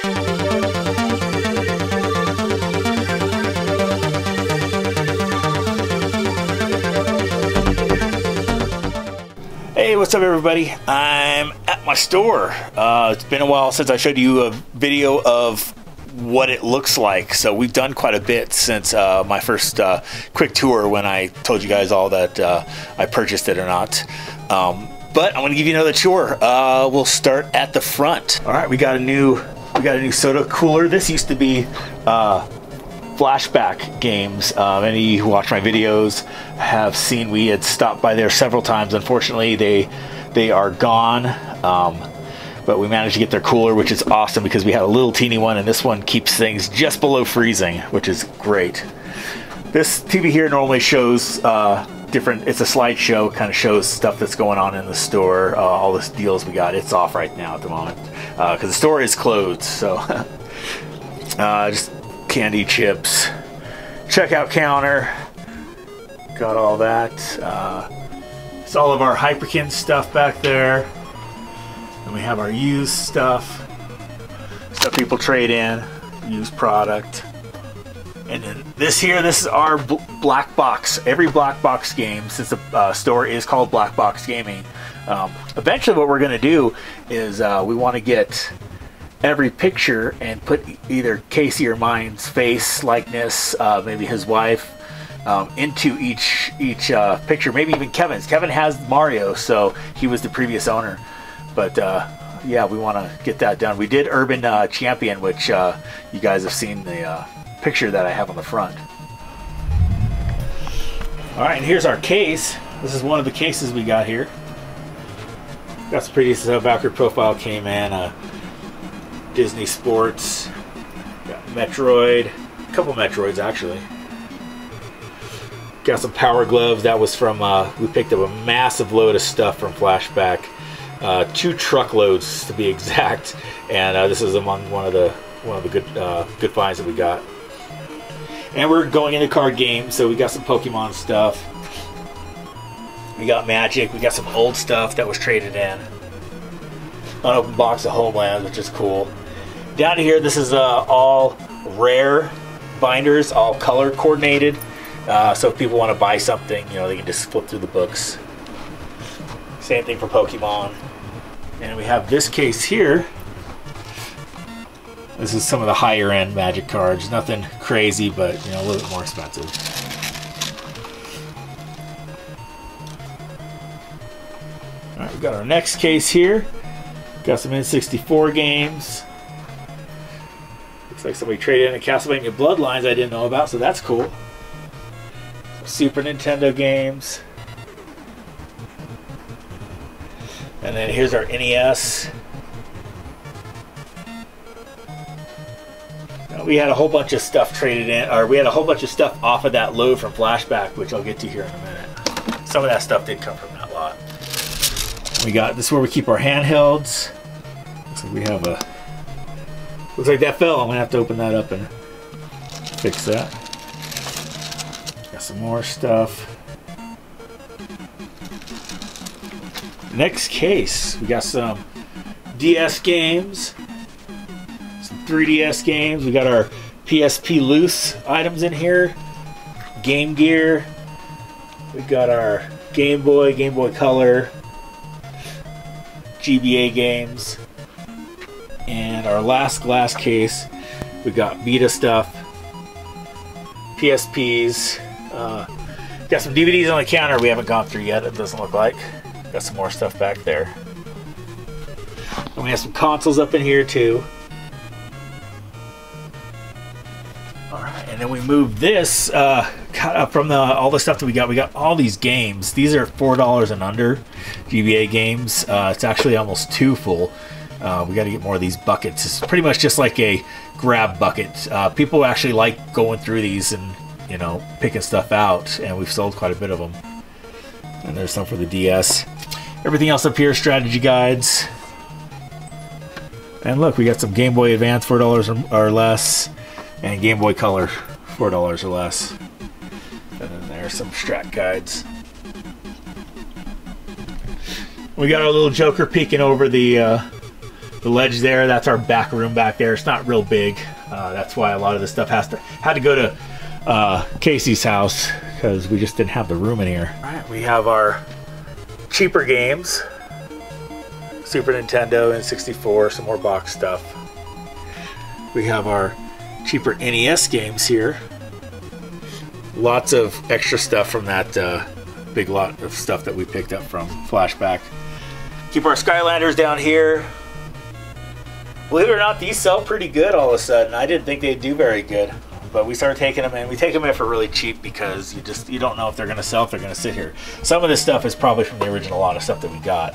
Hey, what's up everybody? I'm at my store. It's been a while since I showed you a video of what it looks like. So we've done quite a bit since my first quick tour when I told you guys all that I purchased it or not. But I'm gonna give you another tour. We'll start at the front. All right, we got a new soda cooler. This used to be Flashback games. Any who watch my videos have seen we had stopped by there several times. Unfortunately, they are gone. But we managed to get their cooler, which is awesome because we had a little teeny one, and this one keeps things just below freezing, which is great. This TV here normally shows different. It's a slideshow, kind of shows stuff that's going on in the store, all the deals we got. It's off right now at the moment because the store is closed. So just candy, chips, checkout counter, got all that. It's all of our Hyperkin stuff back there. And we have our used stuff people trade in, used product. And then this is our black box. Every black box game, since the store is called Black Box Gaming. Eventually what we're gonna do is we want to get every picture and put either Casey or mine's face, likeness, maybe his wife, into each picture. Maybe even Kevin's. Kevin has Mario, so he was the previous owner. But yeah, we want to get that done. We did Urban Champion, which you guys have seen the picture that I have on the front. All right, and here's our case. This is one of the cases we got here. Got some pretty Valkyrie profile K-Man, Disney Sports, got Metroid, a couple Metroids actually. Got some Power Gloves. That was from we picked up a massive load of stuff from Flashback. 2 truckloads to be exact, and this is among one of the good finds that we got. And we're going into card games, so we got some Pokemon stuff. We got Magic. We got some old stuff that was traded in. Unopened box of Homeland, which is cool. Down here, this is all rare binders, all color coordinated. So if people want to buy something, you know, they can just flip through the books. Same thing for Pokemon. And we have this case here. This is some of the higher end Magic cards. Nothing crazy, but you know, a little bit more expensive. All right, we got our next case here. Got some N64 games. Looks like somebody traded in a Castlevania Bloodlines I didn't know about, so that's cool. Some Super Nintendo games. And then here's our NES. Now, we had a whole bunch of stuff traded in, or we had a whole bunch of stuff off of that load from Flashback, which I'll get to here in a minute. Some of that stuff did come from that lot. We got this is where we keep our handhelds. Looks like we have a. Looks like that fell. I'm gonna have to open that up and fix that. Got some more stuff. Next case, we got some DS games, some 3DS games. We got our PSP loose items in here, Game Gear. We got our Game Boy Color, GBA games, and our last glass case. We got Vita stuff, PSPs. Got some DVDs on the counter we haven't gone through yet. It doesn't look like. Got some more stuff back there. And we have some consoles up in here too. Alright, and then we moved this from all the stuff that we got. We got all these games. These are $4 and under GBA games. It's actually almost 2 full. We got to get more of these buckets. It's pretty much just like a grab bucket. People actually like going through these and, you know, picking stuff out, and we've sold quite a bit of them. And there's some for the DS. Everything else up here, strategy guides. And look, we got some Game Boy Advance, $4 or less, and Game Boy Color, $4 or less. And then there's some strat guides. We got our little Joker peeking over the The ledge there, that's our back room back there. It's not real big. That's why a lot of this stuff had to go to Casey's house, because we just didn't have the room in here. All right, we have our cheaper games. Super Nintendo and 64, some more box stuff. We have our cheaper NES games here. Lots of extra stuff from that big lot of stuff that we picked up from Flashback. Keep our Skylanders down here. Believe it or not, these sell pretty good all of a sudden. I didn't think they'd do very good, but we started taking them in. We take them in for really cheap because you don't know if they're going to sell, if they're going to sit here. Some of this stuff is probably from the original lot of stuff that we got.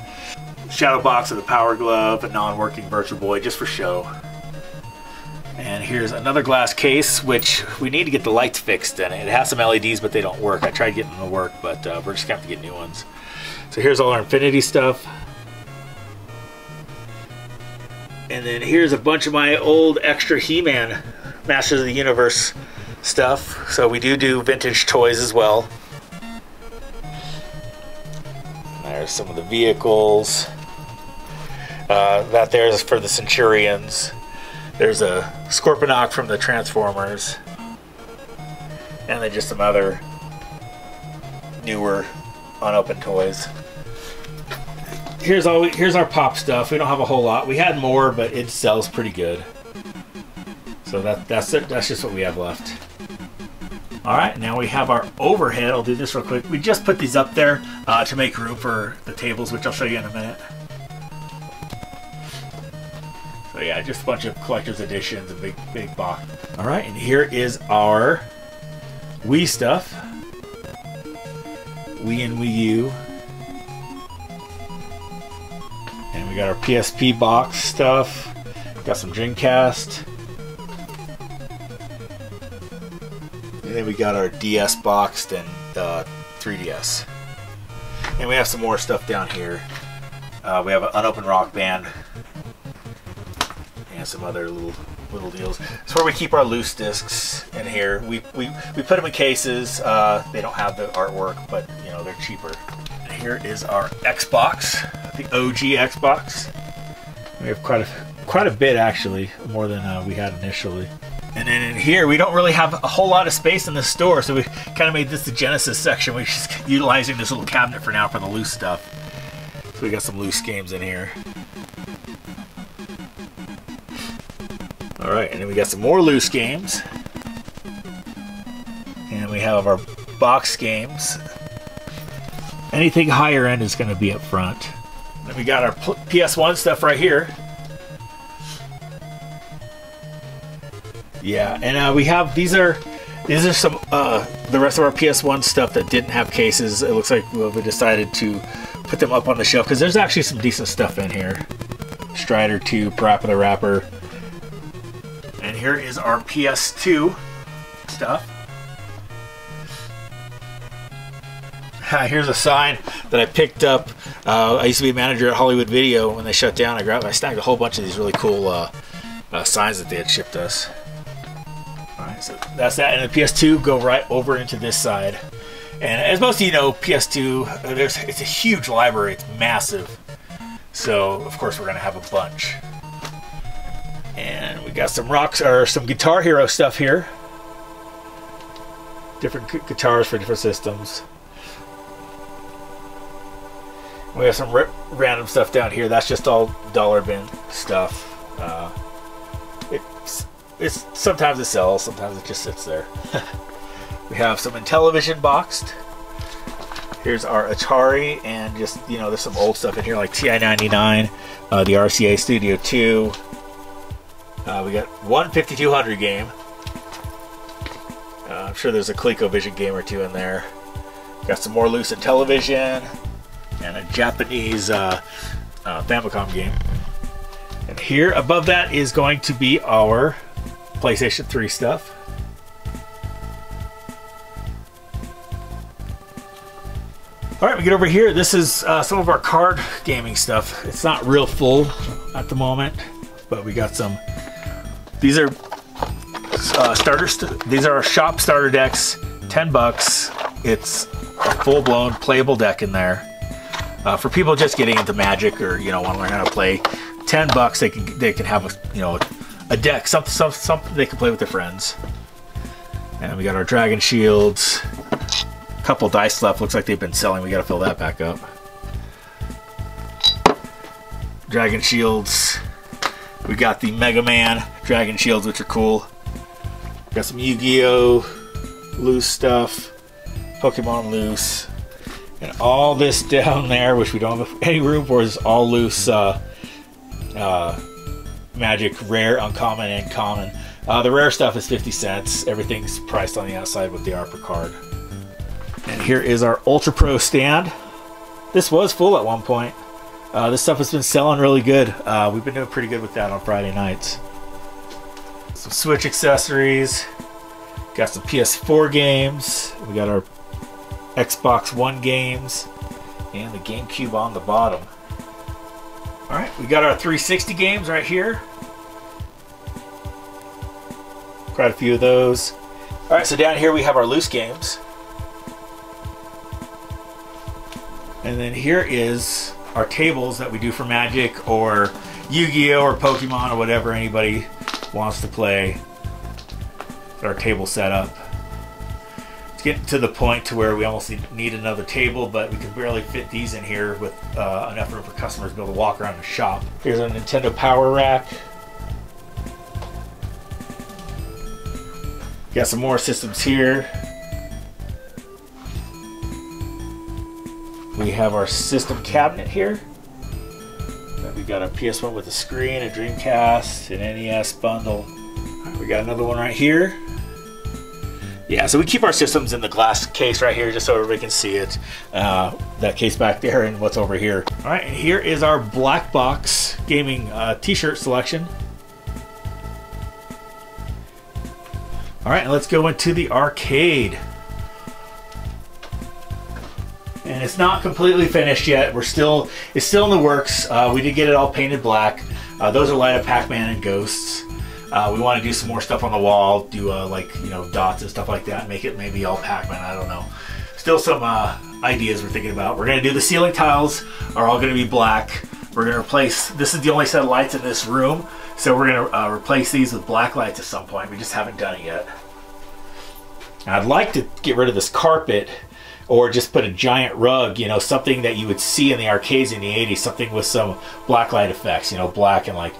Shadow box of the Power Glove, a non-working Virtual Boy just for show. And here's another glass case, which we need to get the lights fixed in it. It has some LEDs, but they don't work. I tried getting them to work, but we're just going to have to get new ones. So here's all our Infinity stuff. And then here's a bunch of my old extra He-Man Masters of the Universe stuff. So we do vintage toys as well. There's some of the vehicles. That there is for the Centurions. There's a Scorponok from the Transformers. And then just some other newer unopened toys. Here's our pop stuff. We don't have a whole lot. We had more, but it sells pretty good. So that's it. That's just what we have left. All right, now we have our overhead. I'll do this real quick. We just put these up there to make room for the tables, which I'll show you in a minute. So yeah, just a bunch of collector's editions, a big box. All right, and here is our Wii stuff. Wii and Wii U. And we got our PSP box stuff. Got some Dreamcast. And then we got our DS boxed and 3DS. And we have some more stuff down here. We have an unopened Rock Band. And some other little deals. It's where we keep our loose discs in here. We put them in cases. They don't have the artwork, but you know, they're cheaper. And here is our Xbox, the OG Xbox. We have quite a bit actually, more than we had initially. And then in here, we don't really have a whole lot of space in the store, so we kind of made this the Genesis section. We're just utilizing this little cabinet for now for the loose stuff. So we got some loose games in here. Alright, and then we got some more loose games. And we have our box games. Anything higher end is going to be up front. Then we got our PS1 stuff right here. Yeah, and we have these are some the rest of our PS1 stuff that didn't have cases. It looks like we decided to put them up on the shelf because there's actually some decent stuff in here. Strider 2, Parappa the Rapper. And here is our PS2 stuff. Here's a sign that I picked up. I used to be a manager at Hollywood Video. When they shut down, I snagged a whole bunch of these really cool signs that they had shipped us. Alright, so that's that. And the PS2 go right over into this side. And as most of you know, PS2, it's a huge library. It's massive. So, of course, we're going to have a bunch. And we got some some Guitar Hero stuff here. Different guitars for different systems. We have some random stuff down here. That's just all dollar bin stuff. It's sometimes it sells, sometimes it just sits there. We have some Intellivision boxed. Here's our Atari, and just, you know, there's some old stuff in here like TI-99, the RCA Studio 2. We got one 5200 game. I'm sure there's a ColecoVision game or two in there. Got some more loose Intellivision and a Japanese Famicom game. And here above that is going to be our PlayStation 3 stuff. Alright, we get over here. This is some of our card gaming stuff. It's not real full at the moment, but we got some. These are these are our shop starter decks, $10. It's a full-blown playable deck in there. For people just getting into Magic or, you know, want to learn how to play $10 they can have a deck, something they can play with their friends. And we got our Dragon Shields. A couple dice left. Looks like they've been selling. We got to fill that back up. Dragon Shields. We got the Mega Man Dragon Shields, which are cool. Got some Yu-Gi-Oh! Loose stuff. Pokemon loose. And all this down there, which we don't have any room for, is all loose Magic, rare, uncommon, and common. The rare stuff is 50 cents. Everything's priced on the outside what they are per card. And here is our Ultra Pro stand. This was full at one point. This stuff has been selling really good. We've been doing pretty good with that on Friday nights. Some Switch accessories. Got some PS4 games. We got our Xbox One games. And the GameCube on the bottom. Alright, we got our 360 games right here. Quite a few of those. Alright, so down here we have our loose games. And then here is our tables that we do for Magic or Yu-Gi-Oh! Or Pokemon or whatever anybody wants to play. Our table setup. It's getting to the point to where we almost need another table, but we can barely fit these in here with enough room for customers to be able to walk around the shop. Here's a Nintendo Power Rack. Got some more systems here. We have our system cabinet here. We got a PS1 with a screen, a Dreamcast, an NES bundle. We got another one right here. Yeah, so we keep our systems in the glass case right here just so everybody can see it. That case back there and what's over here. All right, and here is our Black Box Gaming t-shirt selection. All right, and let's go into the arcade. And it's not completely finished yet. It's still in the works. We did get it all painted black. Those are Light Up Pac-Man and Ghosts. We want to do some more stuff on the wall, do like dots and stuff like that, make it maybe all Pac-Man. I don't know. Still some ideas we're thinking about. We're gonna do the ceiling tiles are all gonna be black. We're gonna replace. This is the only set of lights in this room, so we're gonna replace these with black lights at some point. We just haven't done it yet. I'd like to get rid of this carpet, or just put a giant rug, something that you would see in the arcades in the 80s, something with some black light effects, black and like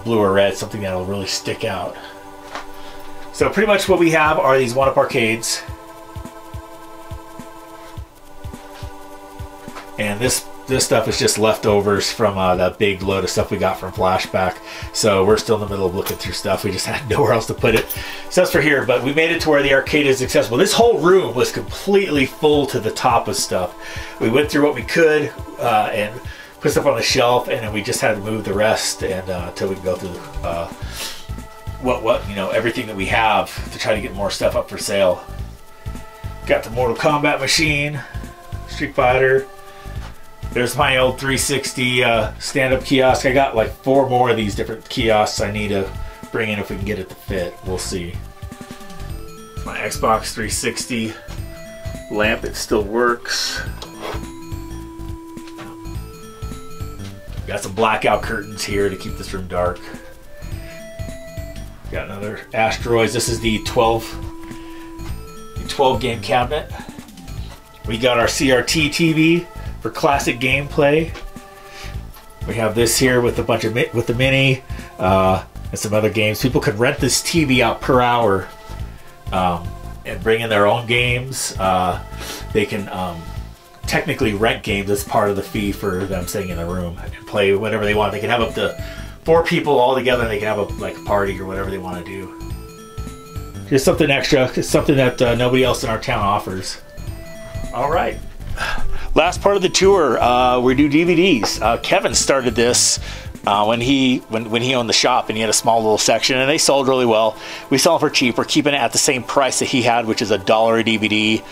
blue or red, something that'll really stick out. So pretty much what we have are these one-up arcades. And this stuff is just leftovers from that big load of stuff we got from Flashback. So we're still in the middle of looking through stuff. We just had nowhere else to put it. So that's for here, but we made it to where the arcade is accessible. This whole room was completely full to the top of stuff. We went through what we could and put stuff on the shelf, and then we just had to move the rest and until we can go through everything that we have to try to get more stuff up for sale. Got the Mortal Kombat machine, Street Fighter. There's my old 360 stand-up kiosk. I got like 4 more of these different kiosks I need to bring in if we can get it to fit. We'll see. My Xbox 360 lamp, it still works. Got some blackout curtains here to keep this room dark. Got another Asteroids. This is the 12 game cabinet. We got our CRT TV for classic gameplay. We have this here with a bunch of with the Mini and some other games. People could rent this TV out per hour and bring in their own games. They can technically rent games as part of the fee for them staying in the room and play whatever they want. They can have up to 4 people all together, and they can have a party or whatever they want to do. Just something extra. It's something that nobody else in our town offers. All right. Last part of the tour, we do DVDs. Kevin started this when he owned the shop, and he had a small little section, and they sold really well. We sell them for cheap. We're keeping it at the same price that he had, which is $1 a DVD.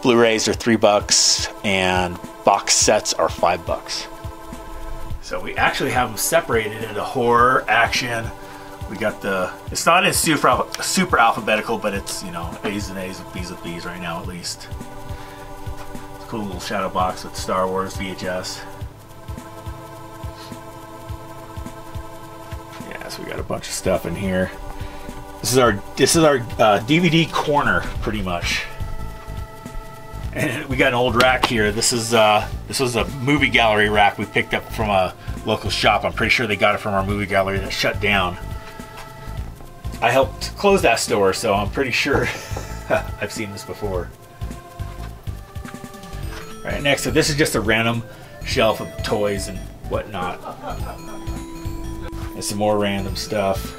Blu-rays are $3, and box sets are $5. So we actually have them separated into horror, action. We got it's not in super alphabetical, but it's A's and A's and B's with B's right now at least. Cool little shadow box with Star Wars VHS. bunch of stuff in here. This is our DVD corner, pretty much. And we got an old rack here. This was a movie gallery rack we picked up from a local shop. I'm pretty sure they got it from our movie gallery that shut down. I helped close that store, so I'm pretty sure I've seen this before. Right next, so this is just a random shelf of toys and whatnot. And some more random stuff.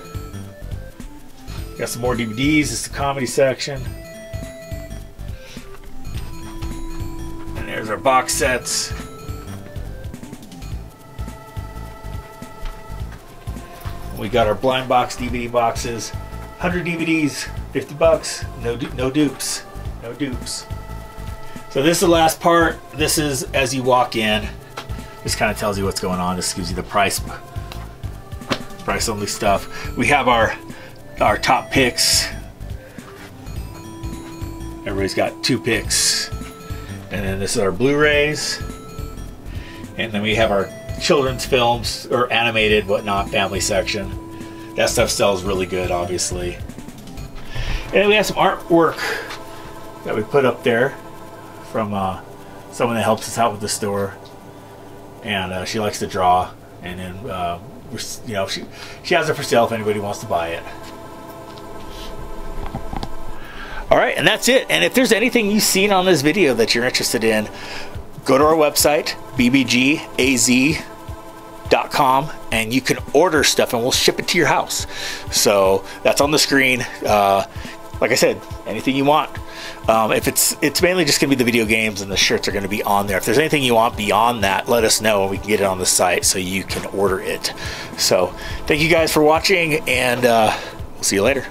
Got some more DVDs. This is the comedy section. And there's our box sets. We got our blind box DVD boxes. 100 DVDs, 50 bucks. No dupes. No dupes. So this is the last part. This is as you walk in. This kind of tells you what's going on. This gives you the price only stuff. We have our top picks. Everybody's got 2 picks. And then this is our Blu-rays. And then we have our children's films or animated whatnot family section. That stuff sells really good, obviously. And then we have some artwork that we put up there from someone that helps us out with the store, and she likes to draw, and then you know, she has it for sale if anybody wants to buy it. All right, and that's it. And if there's anything you've seen on this video that you're interested in, go to our website, bbgaz.com, and you can order stuff and we'll ship it to your house. So that's on the screen. Like I said, anything you want. If it's mainly just gonna be the video games, and the shirts are gonna be on there. If there's anything you want beyond that, let us know and we can get it on the site so you can order it. So thank you guys for watching, and we'll see you later.